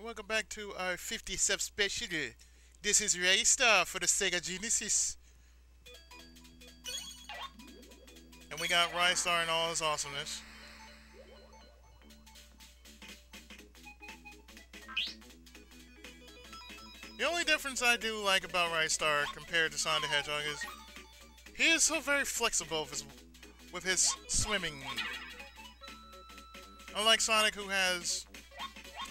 welcome back to our 50 sub special. This is Ristar for the Sega Genesis. And we got Ristar in all his awesomeness. The only difference I do like about Ristar compared to Sonic the Hedgehog is he is so very flexible with his swimming. Unlike Sonic, who has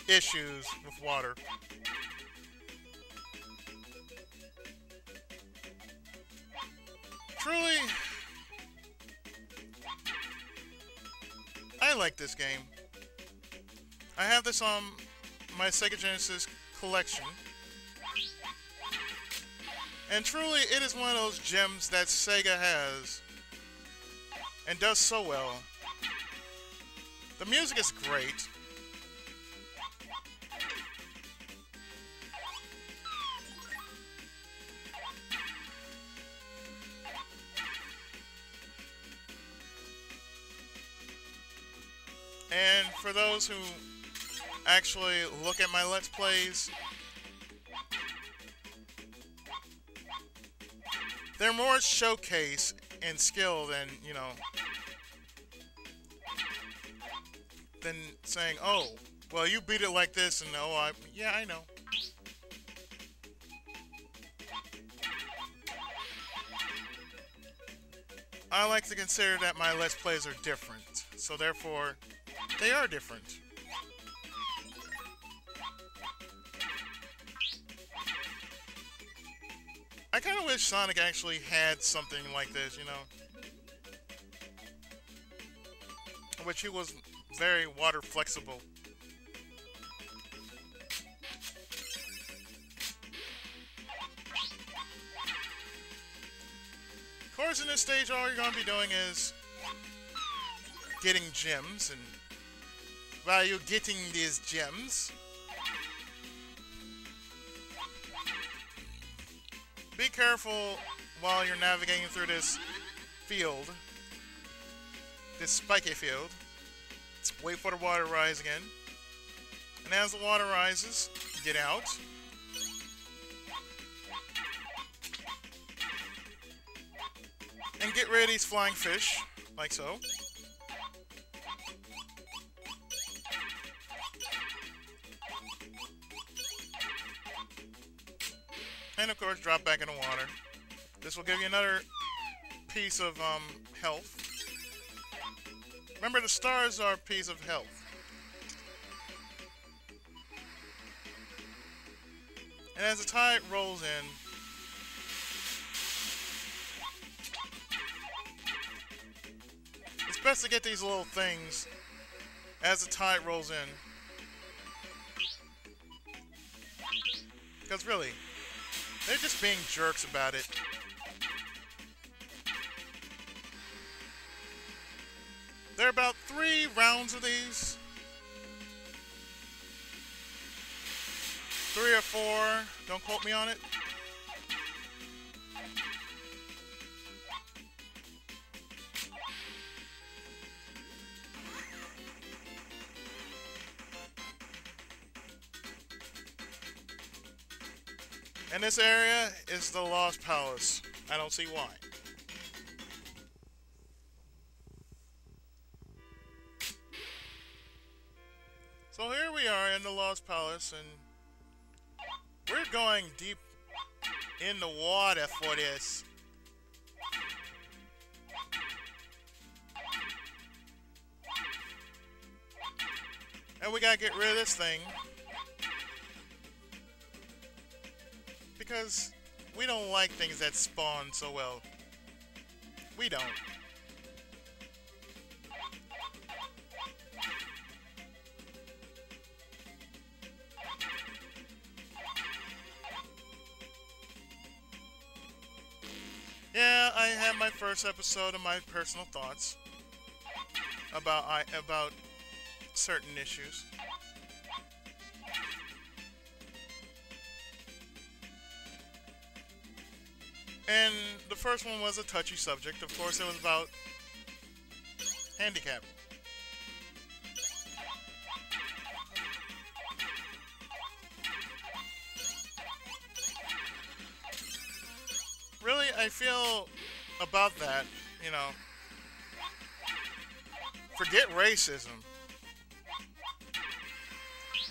issues with water. Truly, I like this game. I have this on my Sega Genesis collection. And truly, it is one of those gems that Sega has and does so well. The music is great. And for those who actually look at my Let's Plays, they're more showcase and skill than, you know, than saying, oh, well, you beat it like this, and oh, yeah, I know. I like to consider that my Let's Plays are different, so therefore, they are different. I kind of wish Sonic actually had something like this, you know, which he was very water flexible. Of course, in this stage, all you're going to be doing is getting gems, and while you're getting these gems, be careful while you're navigating through this field, this spiky field. Wait for the water to rise again. And as the water rises, get out. And get rid of these flying fish, like so. And of course, drop back in the water. This will give you another piece of health. Remember, the stars are a piece of health. And as the tide rolls in, it's best to get these little things as the tide rolls in. Because really, they're just being jerks about it. There are about 3 rounds of these. 3 or 4. Don't quote me on it. And this area is the Lost Palace. I don't see why. So here we are in the Lost Palace, and we're going deep in the water for this. And we gotta get rid of this thing, because we don't like things that spawn so well. We don't. Yeah, I have my first episode of my personal thoughts about certain issues. And the first one was a touchy subject. Of course, it was about handicap. I feel about that, you know, forget racism.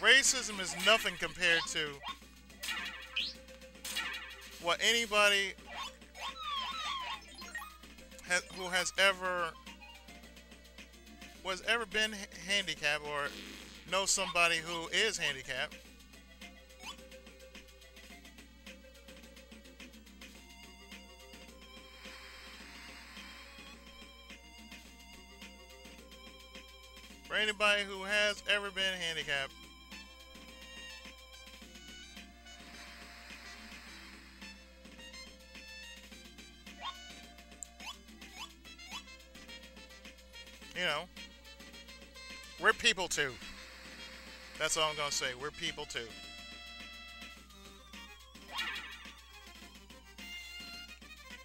Racism is nothing compared to what anybody who has ever been handicapped or knows somebody who is handicapped. For anybody who has ever been handicapped. You know, we're people too. That's all I'm gonna say. We're people too.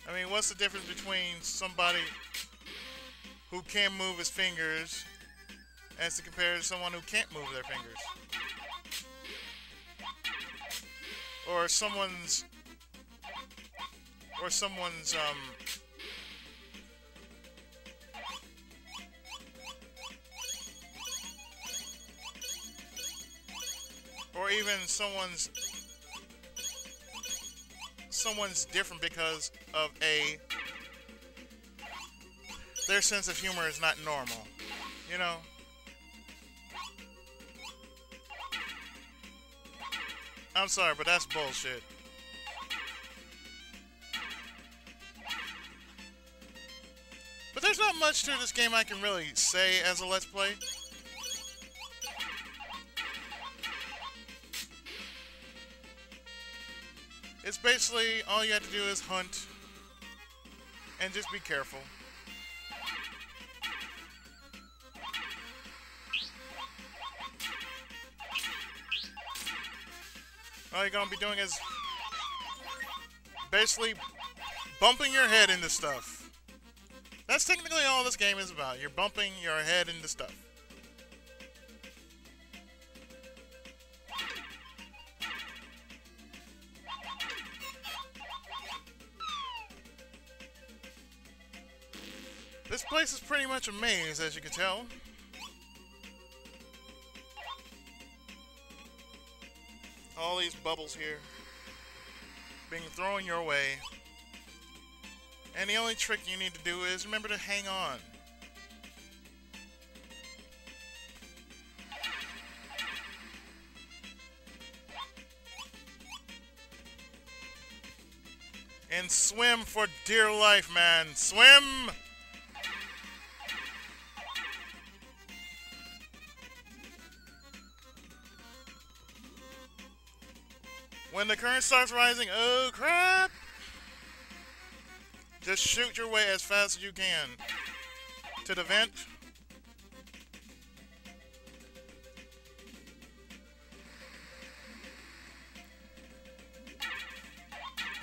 I mean, what's the difference between somebody who can move his fingers as to compare to someone who can't move their fingers? Or someone's or even someone's different because of their sense of humor is not normal, you know? I'm sorry, but that's bullshit. But there's not much to this game I can really say as a Let's Play. It's basically all you have to do is hunt and just be careful. All you're gonna be doing is basically bumping your head into stuff. That's technically all this game is about. You're bumping your head into stuff. This place is pretty much a maze, as you can tell. All these bubbles here being thrown your way. And the only trick you need to do is remember to hang on. And swim for dear life, man. Swim! When the current starts rising, oh crap! Just shoot your way as fast as you can to the vent.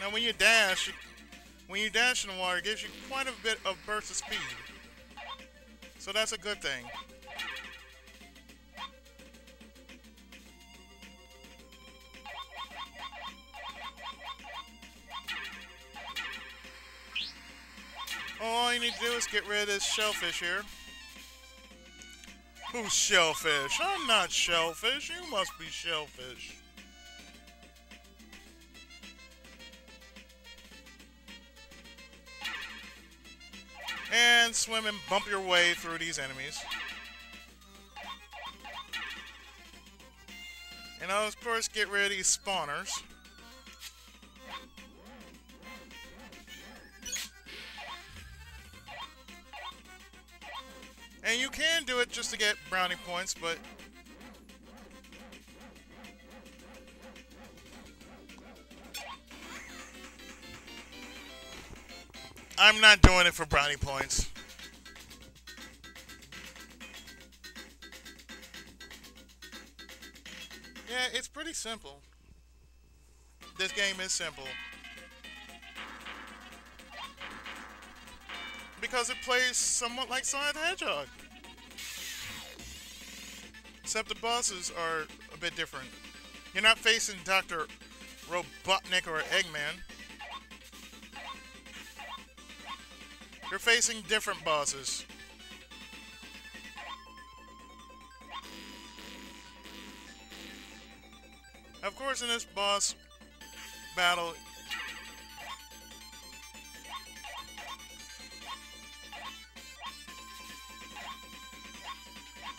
Now when you dash in the water, it gives you quite a bit of burst of speed. So that's a good thing. All you need to do is get rid of this shellfish here. Who's shellfish? I'm not shellfish. You must be shellfish. And swim and bump your way through these enemies. And of course, get rid of these spawners. And you can do it just to get brownie points, but I'm not doing it for brownie points. Yeah, it's pretty simple. This game is simple. Because it plays somewhat like Sonic the Hedgehog. Except the bosses are a bit different. You're not facing Dr. Robotnik or Eggman. you're facing different bosses. Of course, in this boss battle,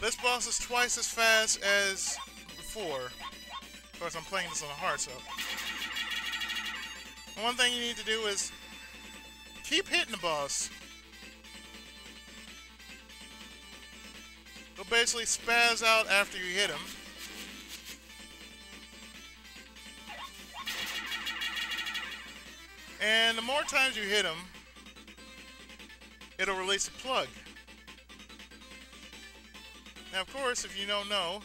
this boss is twice as fast as before. Of course, I'm playing this on the hard, so. One thing you need to do is keep hitting the boss. He'll basically spaz out after you hit him. And the more times you hit him, it'll release a plug. Now, of course, if you don't know,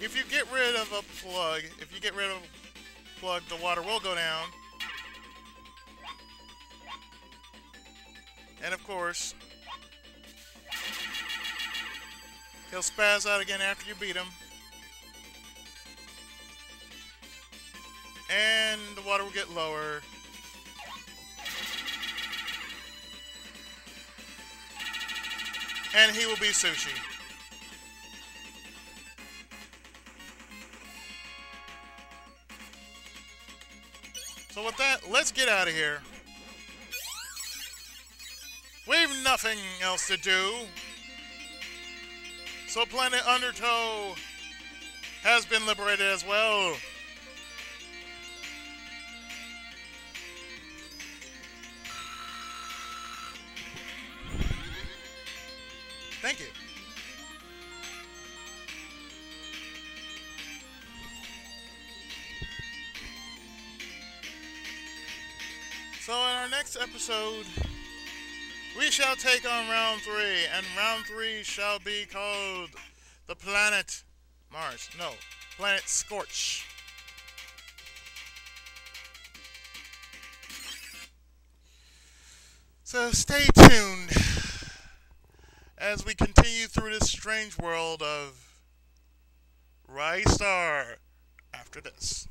if you get rid of a plug, the water will go down. And of course, he'll spaz out again after you beat him. And the water will get lower. And he will be sushi. So with that, let's get out of here. We've nothing else to do. So planet Undertow has been liberated as well. Thank you. So in our next episode, we shall take on round 3, and round 3 shall be called the planet Mars. No, planet Scorch. So stay tuned as we continue through this strange world of Ristar after this.